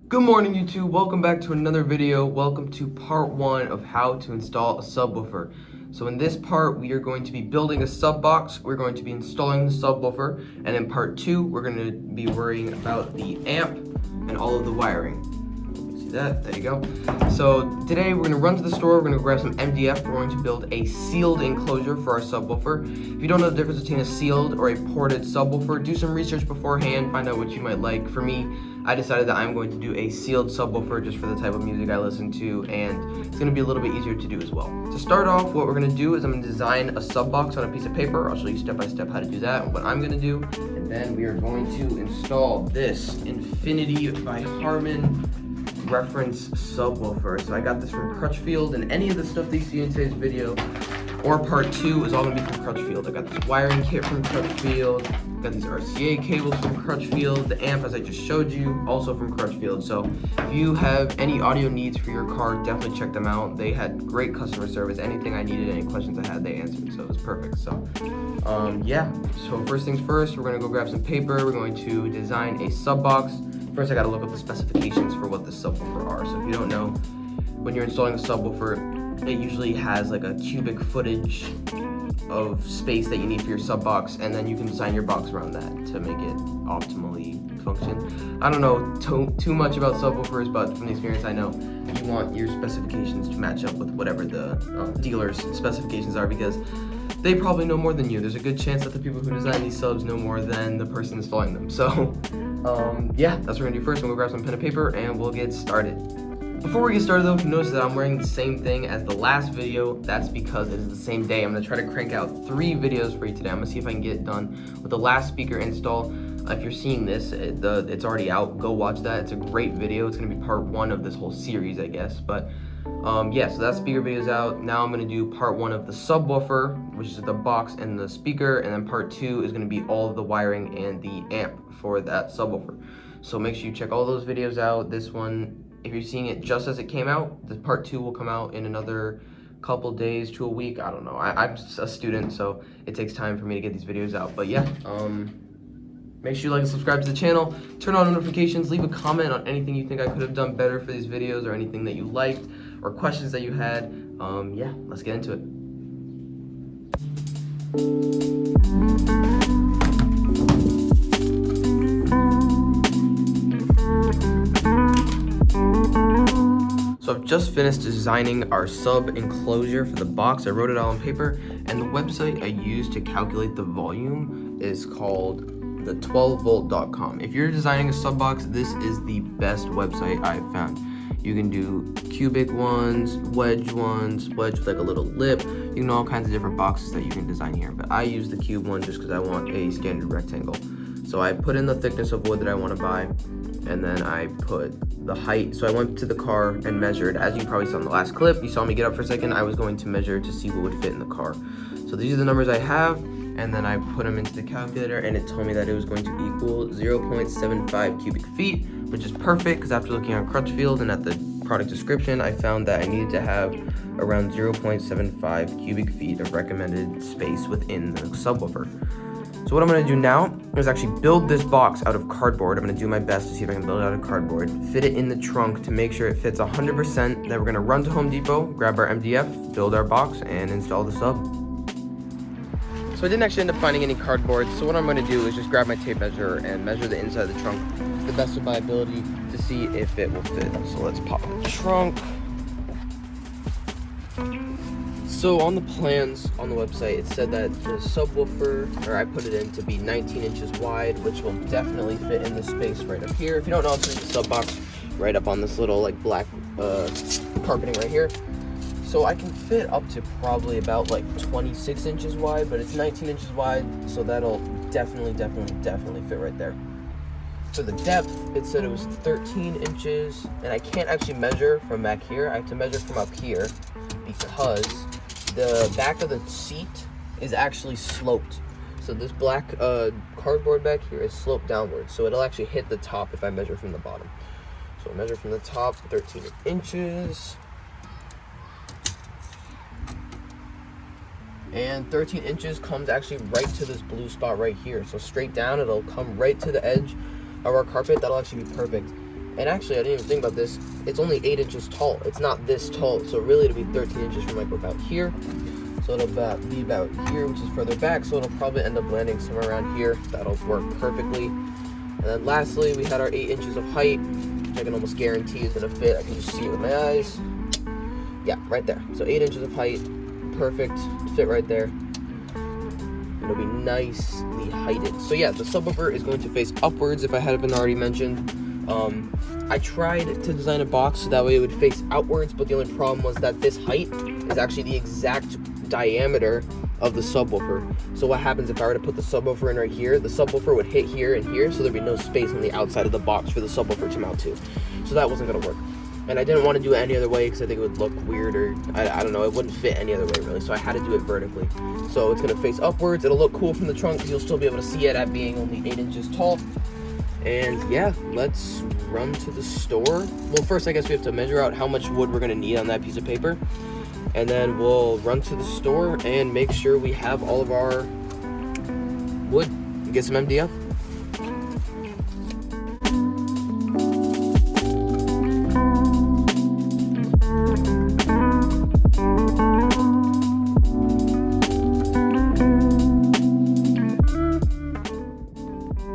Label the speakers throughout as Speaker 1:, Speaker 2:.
Speaker 1: Good morning, YouTube. Welcome back to another video. Welcome to part 1 of how to install a subwoofer. So in this part, we are going to be building a sub box. We're going to be installing the subwoofer, and in part 2, we're going to be worrying about the amp and all of the wiring. See that? There you go. So today we're going to run to the store. We're going to grab some MDF. We're going to build a sealed enclosure for our subwoofer. If you don't know the difference between a sealed or a ported subwoofer, do some research beforehand. Find out what you might like. For me, I decided that I'm going to do a sealed subwoofer just for the type of music I listen to, and it's going to be a little bit easier to do as well. To start off, what we're going to do is I'm going to design a sub box on a piece of paper. I'll show you step by step how to do that and what I'm going to do, and then we are going to install this Infinity by Harman reference subwoofer. So I got this from Crutchfield, and any of the stuff that you see in today's video or part 2 is all going to be from Crutchfield. I got this wiring kit from Crutchfield, got these RCA cables from Crutchfield, the amp as I just showed you, also from Crutchfield. So if you have any audio needs for your car, definitely check them out. They had great customer service. Anything I needed, any questions I had, they answered, so it was perfect. So yeah, so first things first, we're going to go grab some paper. We're going to design a sub box. First, I got to look up the specifications for what the subwoofer are. So if you don't know, when you're installing a subwoofer, it usually has like a cubic footage of space that you need for your sub box, and then you can design your box around that to make it optimally function. I don't know too much about subwoofers, but from the experience I know you want your specifications to match up with whatever the dealer's specifications are, because they probably know more than you. There's a good chance that the people who design these subs know more than the person installing them. So yeah, that's what we're gonna do first. We'll grab some pen and paper and we'll get started. Before we get started though, if you notice that I'm wearing the same thing as the last video, that's because it is the same day. I'm going to try to crank out 3 videos for you today. I'm going to see if I can get it done with the last speaker install. If you're seeing this, it's already out. Go watch that. It's a great video. It's going to be part 1 of this whole series, I guess. But yeah, so that speaker video is out. Now I'm going to do part 1 of the subwoofer, which is the box and the speaker. And then part 2 is going to be all of the wiring and the amp for that subwoofer. So make sure you check all those videos out. This one, if you're seeing it just as it came out, the part 2 will come out in another couple days to a week. I don't know. I'm a student, so it takes time for me to get these videos out. But yeah, make sure you like and subscribe to the channel, turn on notifications, leave a comment on anything you think I could have done better for these videos, or anything that you liked, or questions that you had. Yeah, let's get into it. So I've just finished designing our sub enclosure for the box. I wrote it all on paper, and the website I used to calculate the volume is called the12volt.com. If you're designing a sub box, this is the best website I've found. You can do cubic ones, wedge with like a little lip. You can do all kinds of different boxes that you can design here, but I use the cube one just because I want a standard rectangle. So I put in the thickness of wood that I want to buy, and then I put the height. So I went to the car and measured. As you probably saw in the last clip, you saw me get up for a second, I was going to measure to see what would fit in the car. So these are the numbers I have, and then I put them into the calculator, and it told me that it was going to equal 0.75 cubic feet, which is perfect, because after looking on Crutchfield and at the product description, I found that I needed to have around 0.75 cubic feet of recommended space within the subwoofer. So what I'm going to do now is actually build this box out of cardboard. I'm going to do my best to see if I can build it out of cardboard, fit it in the trunk to make sure it fits 100%. Then we're going to run to Home Depot, grab our MDF, build our box, and install the sub. So I didn't actually end up finding any cardboard, so what I'm going to do is just grab my tape measure and measure the inside of the trunk to the best of my ability to see if it will fit. So let's pop the trunk. So on the plans on the website, it said that the subwoofer, or I put it in to be 19 inches wide, which will definitely fit in the space right up here. If you don't know, it's the sub box right up on this little like black carpeting right here. So I can fit up to probably about like 26 inches wide, but it's 19 inches wide, so that'll definitely fit right there. For the depth, it said it was 13 inches, and I can't actually measure from back here. I have to measure from up here because the back of the seat is actually sloped. So this black cardboard back here is sloped downwards, so it'll actually hit the top if I measure from the bottom. So I measure from the top, 13 inches. And 13 inches comes actually right to this blue spot right here. So straight down, it'll come right to the edge of our carpet. That'll actually be perfect. And actually, I didn't even think about this. It's only 8 inches tall. It's not this tall. So really, it'll be 13 inches from like about here. So it'll be about here, which is further back. So it'll probably end up landing somewhere around here. That'll work perfectly. And then lastly, we had our 8 inches of height, which I can almost guarantee is gonna fit. I can just see it with my eyes. Yeah, right there. So 8 inches of height, perfect, fit right there. It'll be nicely heighted. So yeah, the subwoofer is going to face upwards, if I hadn't already mentioned. I tried to design a box so that way it would face outwards, but the only problem was that this height is actually the exact diameter of the subwoofer. So what happens if I were to put the subwoofer in right here, the subwoofer would hit here and here, so there'd be no space on the outside of the box for the subwoofer to mount to. So that wasn't gonna work. And I didn't want to do it any other way because I think it would look weird, or I don't know, it wouldn't fit any other way really. So I had to do it vertically. So it's gonna face upwards. It'll look cool from the trunk because you'll still be able to see it at being only 8 inches tall. And yeah, let's run to the store. Well, first I guess we have to measure out how much wood we're gonna need on that piece of paper. And then we'll run to the store and make sure we have all of our wood and get some MDF.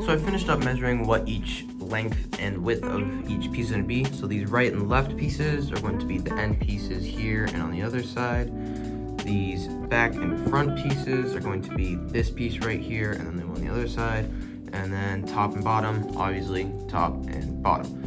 Speaker 1: So I finished up measuring what each length and width of each piece is going to be. So these right and left pieces are going to be the end pieces here and on the other side. These back and front pieces are going to be this piece right here and then on the other side. And then top and bottom, obviously top and bottom.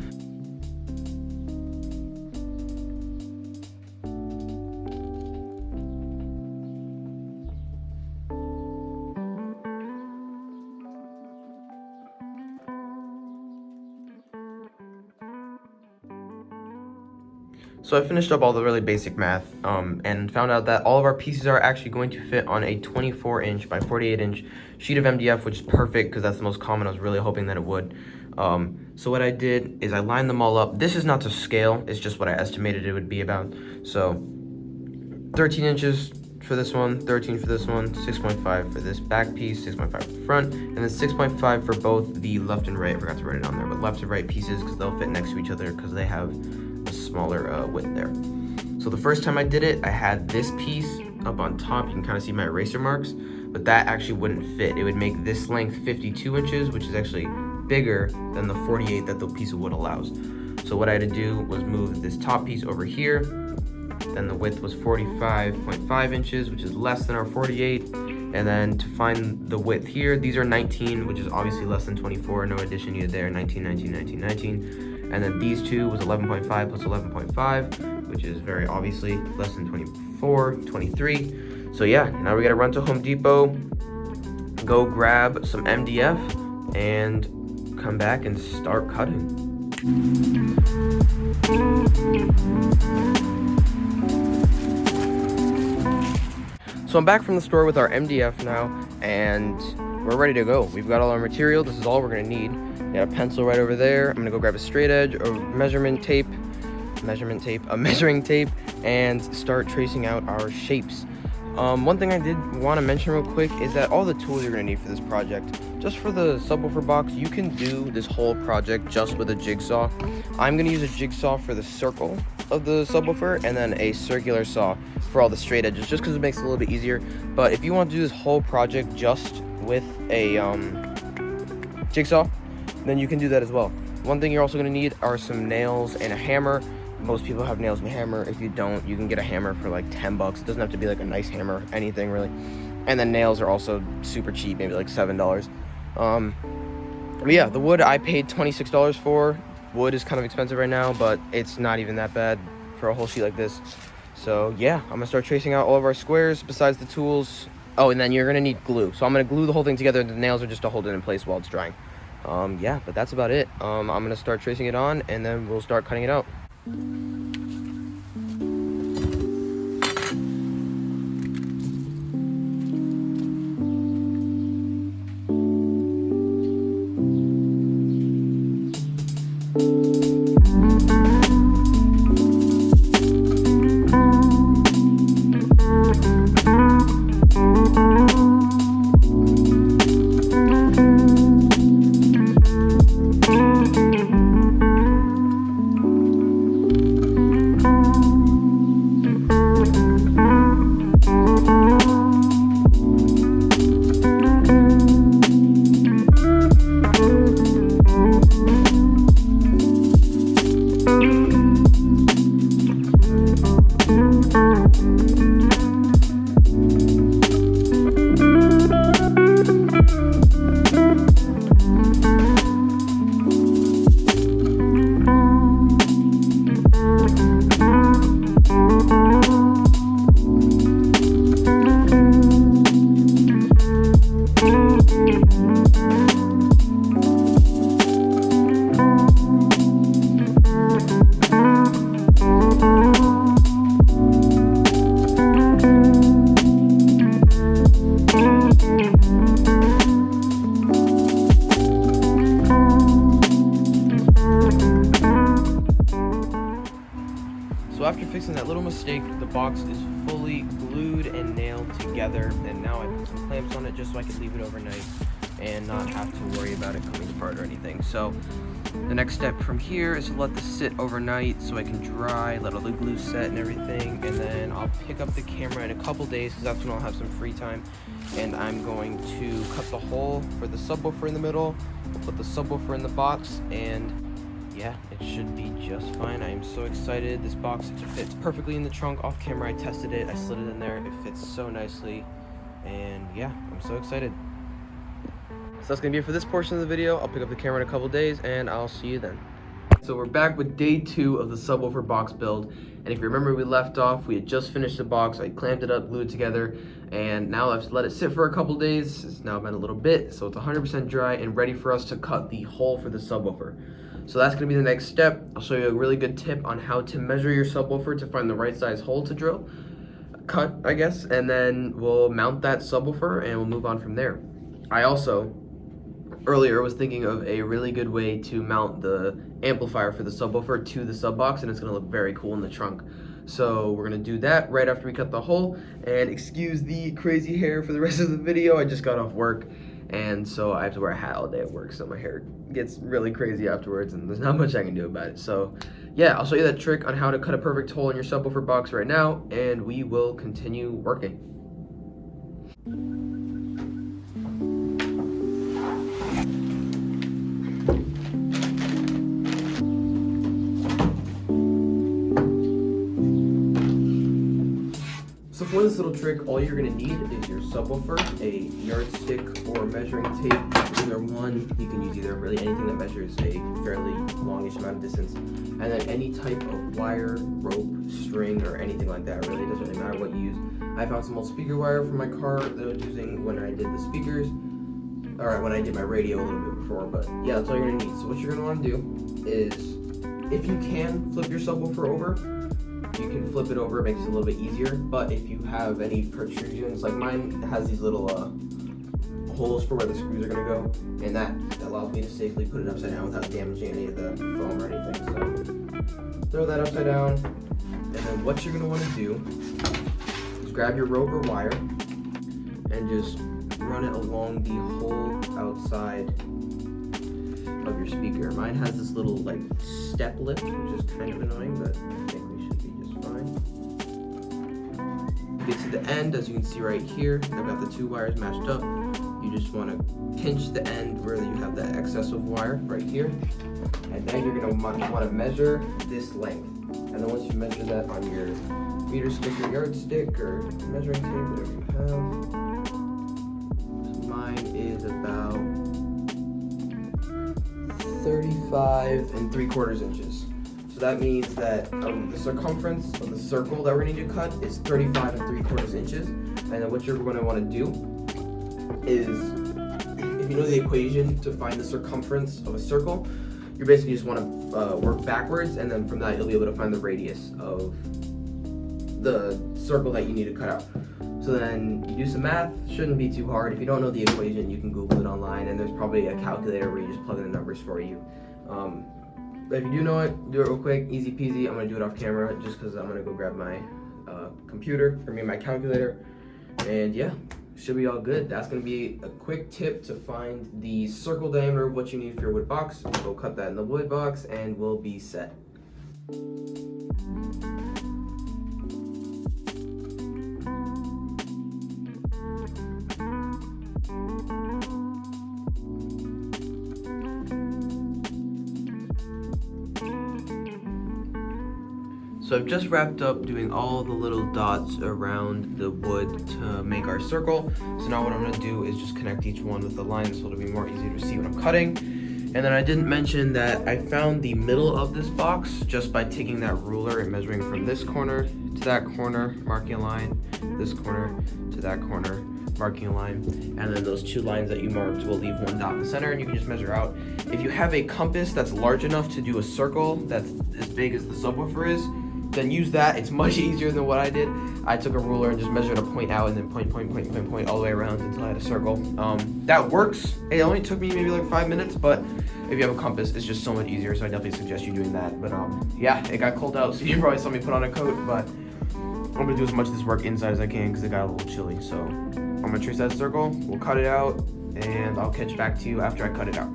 Speaker 1: So I finished up all the really basic math and found out that all of our pieces are actually going to fit on a 24-inch by 48-inch sheet of MDF, which is perfect because that's the most common. I was really hoping that it would. So what I did is I lined them all up. This is not to scale, it's just what I estimated it would be about. So 13 inches for this one, 13 for this one, 6.5 for this back piece, 6.5 for the front, and then 6.5 for both the left and right. I forgot to write it on there, but left and right pieces because they'll fit next to each other because they have a smaller width there. So the first time I did it, I had this piece up on top. You can kind of see my eraser marks, but that actually wouldn't fit. It would make this length 52 inches, which is actually bigger than the 48 that the piece of wood allows. So what I had to do was move this top piece over here. Then the width was 45.5 inches, which is less than our 48. And then to find the width here, these are 19, which is obviously less than 24. No addition needed there. 19, 19, 19, 19. And then these two was 11.5 plus 11.5, which is very obviously less than 24, 23. So yeah, now we gotta run to Home Depot, go grab some MDF, and come back and start cutting. So I'm back from the store with our MDF now, and we're ready to go. We've got all our material. This is all we're gonna need. Got a pencil right over there. I'm gonna go grab a straight edge, a measuring tape, and start tracing out our shapes. One thing I did want to mention real quick is that all the tools you're gonna need for this project, just for the subwoofer box, you can do this whole project just with a jigsaw. I'm gonna use a jigsaw for the circle of the subwoofer and then a circular saw for all the straight edges, just because it makes it a little bit easier. But if you want to do this whole project just with a jigsaw, then you can do that as well. One thing you're also gonna need are some nails and a hammer. Most people have nails and a hammer. If you don't, you can get a hammer for like 10 bucks. It doesn't have to be like a nice hammer, anything really. And then nails are also super cheap, maybe like $7. But yeah, the wood I paid $26 for. Wood is kind of expensive right now, but it's not even that bad for a whole sheet like this. So yeah, I'm gonna start tracing out all of our squares besides the tools. Oh, and then you're gonna need glue. So I'm gonna glue the whole thing together. The nails are just to hold it in place while it's drying. Yeah, but that's about it. I'm gonna start tracing it on and then we'll start cutting it out. So after fixing that little mistake, the box is fully glued and nailed together, and now I put some clamps on it just so I can leave it overnight and not have to worry about it coming apart or anything. So the next step from here is to let this sit overnight so I can dry, let all the glue set and everything, and then I'll pick up the camera in a couple days because that's when I'll have some free time, and I'm going to cut the hole for the subwoofer in the middle, put the subwoofer in the box, and yeah, it should be just fine. I am so excited. This box fits perfectly in the trunk. Off camera I tested it, I slid it in there, it fits so nicely, and yeah, I'm so excited. So that's gonna be it for this portion of the video. I'll pick up the camera in a couple days and I'll see you then. So we're back with day 2 of the subwoofer box build, and if you remember, we left off, we had just finished the box. I clamped it up, glued it together, and now I've let it sit for a couple days. It's now been a little bit, so it's 100% dry and ready for us to cut the hole for the subwoofer. So that's gonna be the next step. I'll show you a really good tip on how to measure your subwoofer to find the right size hole to cut, I guess, and then we'll mount that subwoofer and we'll move on from there. I also earlier was thinking of a really good way to mount the amplifier for the subwoofer to the sub box, and it's gonna look very cool in the trunk. So we're gonna do that right after we cut the hole, and excuse the crazy hair for the rest of the video. I just got off work, and so I have to wear a hat all day at work, so my hair gets really crazy afterwards, and there's not much I can do about it. So yeah, I'll show you that trick on how to cut a perfect hole in your subwoofer box right now, and we will continue working. So for this little trick, all you're gonna need is your subwoofer, a yardstick or measuring tape, either one. You can use either really anything that measures a fairly longish amount of distance, and then any type of wire, rope, string, or anything like that. It really doesn't really matter what you use. I found some old speaker wire from my car that I was using when I did the speakers, or when I did my radio a little bit before, but yeah, that's all you're gonna need. So what you're gonna wanna do is, if you can flip your subwoofer over, you can flip it over, it makes it a little bit easier. But if you have any protrusions, like mine has these little holes for where the screws are gonna go, and that allows me to safely put it upside down without damaging any of the foam or anything. So throw that upside down, and then what you're gonna wanna do is grab your rope or wire and just run it along the whole outside of your speaker. Mine has this little like step lip, which is kind of annoying, but I think we should be just fine. Get to the end, as you can see right here, I've got the 2 wires matched up. You just want to pinch the end where you have that excess of wire right here, and then you're going to want to measure this length. And then once you measure that on your meter stick or yardstick or measuring tape, whatever you have, so mine is about 35 3/4 inches. So that means that the circumference of the circle that we're going to need to cut is 35 3/4 inches. And then what you're going to want to do is, if you know the equation to find the circumference of a circle, you basically just want to work backwards, and then from that you'll be able to find the radius of the circle that you need to cut out. So then you do some math, shouldn't be too hard. If you don't know the equation, you can Google it online, and there's probably a calculator where you just plug in the numbers for you. But if you do know it, do it real quick, easy peasy. I'm gonna do it off camera just because I'm gonna go grab my computer, my calculator, and yeah, should be all good. That's gonna be a quick tip to find the circle diameter of what you need for your wood box. Go cut that in the wood box, and we'll be set. So I've just wrapped up doing all the little dots around the wood to make our circle. So now what I'm gonna do is just connect each one with the line so it'll be more easy to see what I'm cutting. And then I didn't mention that I found the middle of this box just by taking that ruler and measuring from this corner to that corner, marking a line, this corner to that corner, marking a line, and then those 2 lines that you marked will leave 1 dot in the center, and you can just measure out. If you have a compass that's large enough to do a circle that's as big as the subwoofer is, then use that. It's much easier than what I did. I took a ruler and just measured a point out, and then point all the way around until I had a circle. That works. It only took me maybe like 5 minutes, but if you have a compass, it's just so much easier, so I definitely suggest you doing that. But yeah, it got cold out, so you probably saw me put on a coat, but I'm gonna do as much of this work inside as I can because it got a little chilly. So I'm gonna trace that circle, we'll cut it out, and I'll catch back to you after I cut it out.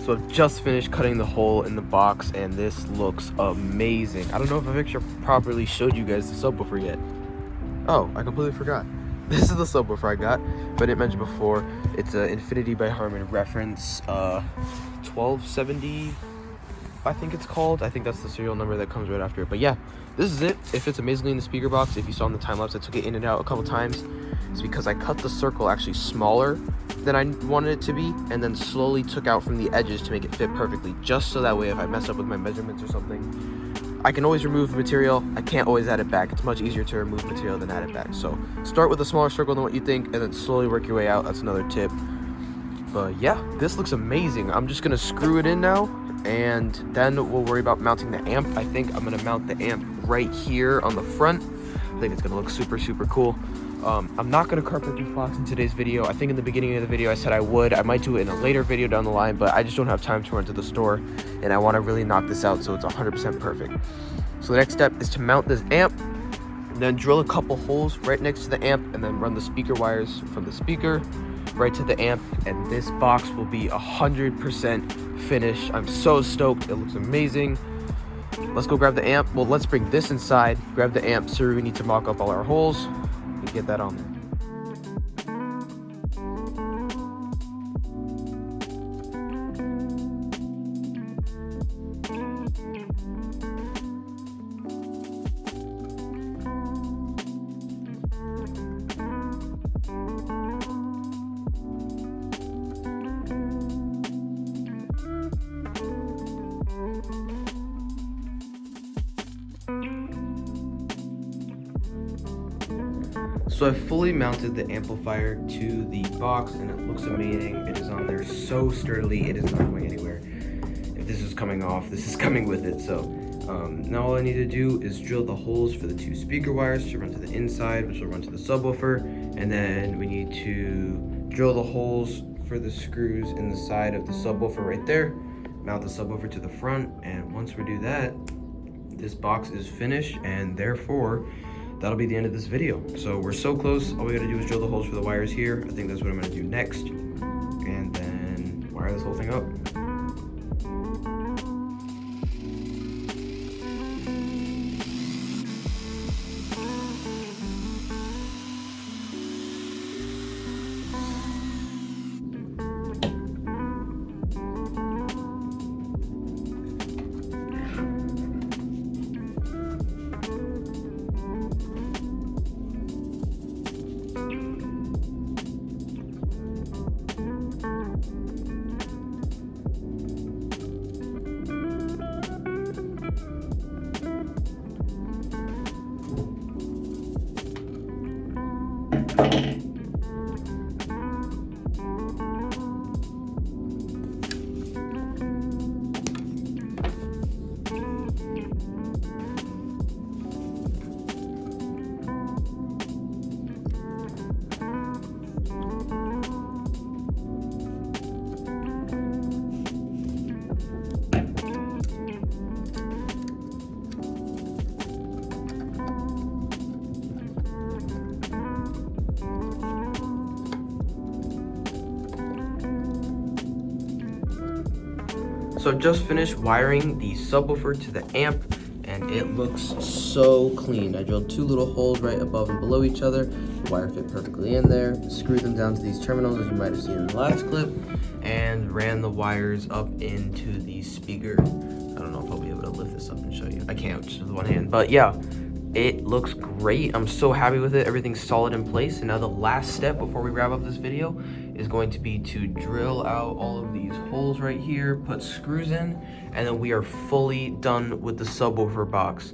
Speaker 1: So I've just finished cutting the hole in the box, and this looks amazing. I don't know if I've actually properly showed you guys the subwoofer yet. Oh, I completely forgot. This is the subwoofer I got, but I didn't mention before, it's an Infinity by Harman reference 1270, I think it's called. I think that's the serial number that comes right after it. But yeah, this is it. It fits amazingly in the speaker box. If you saw in the time lapse, I took it in and out a couple times. It's because I cut the circle actually smaller than I wanted it to be, and then slowly took out from the edges to make it fit perfectly, just so that way if I mess up with my measurements or something, I can always remove the material. I can't always add it back. It's much easier to remove material than add it back. So start with a smaller circle than what you think, and then slowly work your way out. That's another tip. But yeah, this looks amazing. I'm just gonna screw it in now, and then we'll worry about mounting the amp. I think I'm gonna mount the amp right here on the front. I think it's gonna look super, super cool. I'm not gonna carpet this box in today's video. I think in the beginning of the video I said I would. I might do it in a later video down the line, but I just don't have time to run to the store, and I wanna really knock this out so it's 100% perfect. So the next step is to mount this amp, then drill a couple holes right next to the amp, and then run the speaker wires from the speaker right to the amp, and this box will be 100% finished. I'm so stoked. It looks amazing. Let's go grab the amp. Well, let's bring this inside, grab the amp. So we need to mock up all our holes and get that on there. So I fully mounted the amplifier to the box, and it looks amazing. It is on there so sturdily, it is not going anywhere. If this is coming off, this is coming with it. So now all I need to do is drill the holes for the two speaker wires to run to the inside, which will run to the subwoofer, and then we need to drill the holes for the screws in the side of the subwoofer right there, mount the subwoofer to the front, and once we do that, this box is finished, and therefore that'll be the end of this video. So we're so close. All we gotta do is drill the holes for the wires here. I think that's what I'm gonna do next, and then wire this whole thing up. So I've just finished wiring the subwoofer to the amp, and it looks so clean. I drilled two little holes right above and below each other. The wire fit perfectly in there. Screwed them down to these terminals, as you might have seen in the last clip, and ran the wires up into the speaker. I don't know if I'll be able to lift this up and show you. I can't just with one hand, but yeah, it looks great. I'm so happy with it. Everything's solid in place. And now the last step before we wrap up this video is going to be to drill out all of these holes right here, put screws in, and then we are fully done with the subwoofer box.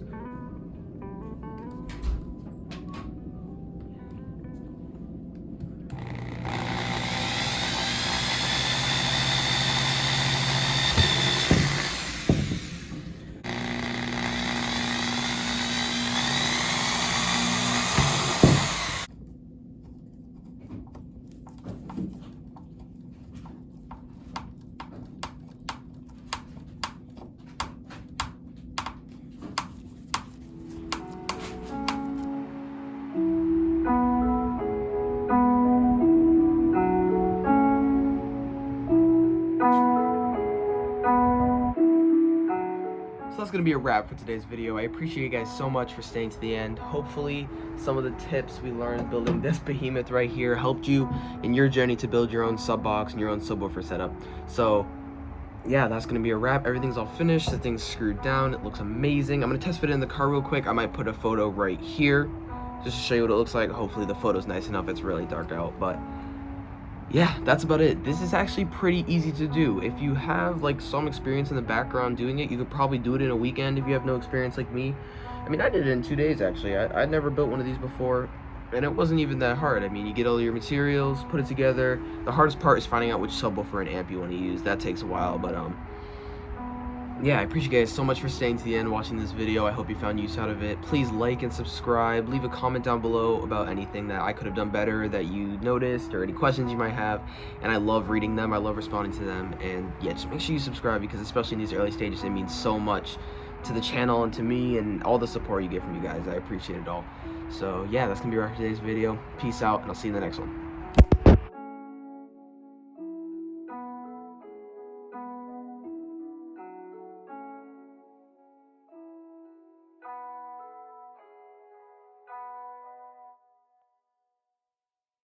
Speaker 1: So that's going to be a wrap for today's video. I appreciate you guys so much for staying to the end. Hopefully some of the tips we learned building this behemoth right here helped you in your journey to build your own sub box and your own subwoofer setup. So yeah, that's going to be a wrap. Everything's all finished. The thing's screwed down. It looks amazing. I'm going to test fit it in the car real quick. I might put a photo right here just to show you what it looks like. Hopefully the photo's nice enough. It's really dark out, but yeah, that's about it. This is actually pretty easy to do. If you have like some experience in the background doing it, you could probably do it in a weekend if you have no experience like me. I mean, I did it in 2 days actually. I'd never built one of these before, and it wasn't even that hard. I mean, you get all your materials, put it together. The hardest part is finding out which subwoofer and amp you want to use. That takes a while, but yeah, I appreciate you guys so much for staying to the end watching this video. I hope you found use out of it. Please like and subscribe. Leave a comment down below about anything that I could have done better that you noticed or any questions you might have. And I love reading them. I love responding to them. And yeah, just make sure you subscribe because especially in these early stages, it means so much to the channel and to me and all the support you get from you guys. I appreciate it all. So yeah, that's going to be our today's video. Peace out, and I'll see you in the next one.